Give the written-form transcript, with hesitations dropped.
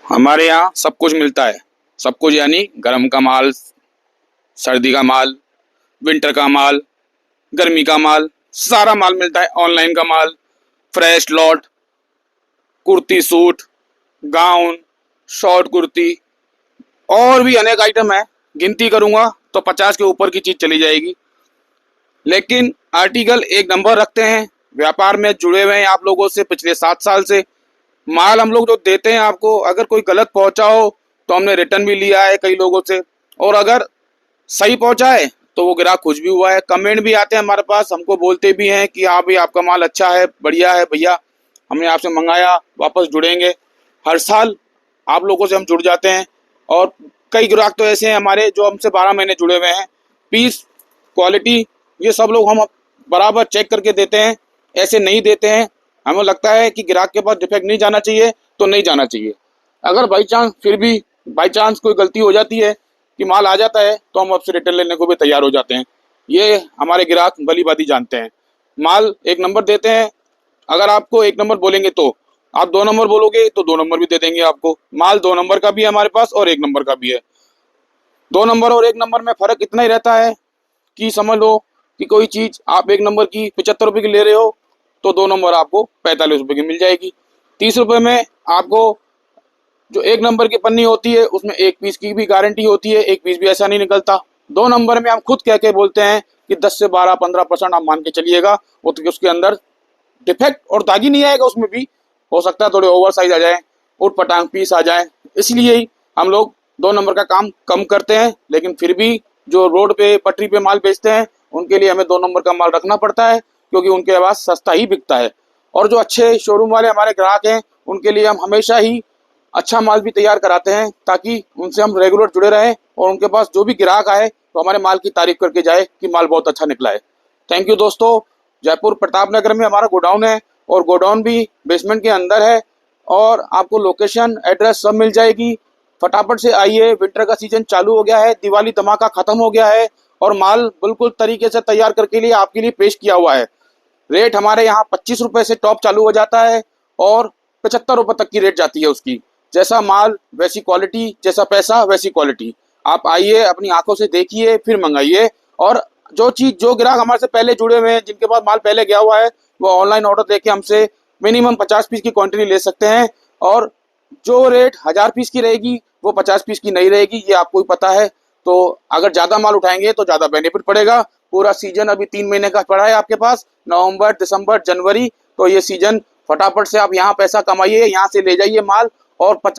हमारे यहाँ सब कुछ मिलता है। सब कुछ यानी गर्म का माल, सर्दी का माल, विंटर का माल, गर्मी का माल, सारा माल मिलता है। ऑनलाइन का माल, fresh lot, kurti suit, gown, short kurti और भी अनेक आइटम है। गिनती करूंगा तो 50 के ऊपर की चीज चली जाएगी। लेकिन आर्टिकल एक नंबर रखते हैं। व्यापार में जुड़े हुए हैं आप लोगों से पिछले 7 साल से। माल हम लोग जो देते हैं आपको, अगर कोई गलत पहुंचा हो तो हमने रिटर्न भी लिया है कई लोगों से, और अगर सही पहुंचा है तो वो ग्राहक खुश भी हुआ है। कमेंट भी आते हैं हमारे पास, हमको बोलते भी हैं कि हाँ भाई आपका माल अच्छा है, बढ़िया है भैया, हमने आपसे मंगाया, वापस जुड़ेंगे। हर साल आप लोगों से हम जुड़ जाते हैं। और कई ग्राहक तो ऐसे हैं हमारे जो हमसे 12 महीने जुड़े हुए हैं। पीस, क्वालिटी, ये सब लोग हम बराबर चेक करके देते हैं, ऐसे नहीं देते हैं। हमें लगता है कि ग्राहक के पास डिफेक्ट नहीं जाना चाहिए तो नहीं जाना चाहिए। अगर बाई चांस फिर भी बाई चांस कोई गलती हो जाती है कि माल आ जाता है तो हम आपसे रिटर्न लेने को भी तैयार हो जाते हैं। ये हमारे ग्राहक भली भांति जानते हैं। माल एक नंबर देते हैं। अगर आपको एक नंबर बोलेंगे तो आप 2 नंबर बोलोगे तो 2 नंबर भी दे देंगे आपको। माल 2 नंबर का भी है हमारे पास और 1 नंबर का भी है। 2 नंबर और 1 नंबर में फर्क इतना ही रहता है कि समझ लो कि कोई चीज आप 1 नंबर की 75 रुपए की ले रहे हो तो 2 नंबर आपको 45 रुपए की मिल जाएगी। 30 रुपए में आपको जो 1 नंबर की पन्नी होती है उसमें 1 पीस की भी गारंटी होती है, 1 पीस भी ऐसा नहीं निकलता। 2 नंबर में हम खुद कह के बोलते हैं कि 10 से 12-15% आप मान के चलिएगा, वो तो उसके अंदर डिफेक्ट और दागी नहीं आएगा। उसमें भी हो सकता है थोड़े ओवर साइज आ जाए, उट पटांग पीस आ जाए, इसलिए ही हम लोग 2 नंबर का काम कम करते हैं। लेकिन फिर भी जो रोड पे पटरी पे माल बेचते हैं उनके लिए हमें 2 नंबर का माल रखना पड़ता है, क्योंकि उनके पास सस्ता ही बिकता है। और जो अच्छे शोरूम वाले हमारे ग्राहक हैं उनके लिए हम हमेशा ही अच्छा माल भी तैयार कराते हैं, ताकि उनसे हम रेगुलर जुड़े रहें और उनके पास जो भी ग्राहक आए तो हमारे माल की तारीफ करके जाए कि माल बहुत अच्छा निकला है। थैंक यू दोस्तों। जयपुर प्रताप नगर में हमारा गोडाउन है और गोडाउन भी बेसमेंट के अंदर है, और आपको लोकेशन एड्रेस सब मिल जाएगी। फटाफट से आइए, विंटर का सीजन चालू हो गया है, दिवाली धमाका खत्म हो गया है और माल बिल्कुल तरीके से तैयार करके लिए आपके लिए पेश किया हुआ है। रेट हमारे यहाँ 25 रुपए से टॉप चालू हो जाता है और 75 रुपए तक की रेट जाती है उसकी। जैसा माल वैसी क्वालिटी, जैसा पैसा वैसी क्वालिटी। आप आइए, अपनी आंखों से देखिए, फिर मंगाइए। और जो चीज, जो ग्राहक हमारे से पहले जुड़े हुए हैं, जिनके पास माल पहले गया हुआ है, वो ऑनलाइन ऑर्डर देके हमसे मिनिमम 50 पीस की क्वांटिटी ले सकते हैं। और जो रेट 1000 पीस की रहेगी वो 50 पीस की नहीं रहेगी, ये आपको ही पता है। तो अगर ज्यादा माल उठाएंगे तो ज्यादा बेनिफिट पड़ेगा। पूरा सीजन अभी 3 महीने का पड़ा है आपके पास, नवंबर, दिसंबर, जनवरी। तो ये सीजन फटाफट से आप यहाँ पैसा कमाइए, यहाँ से ले जाइए माल और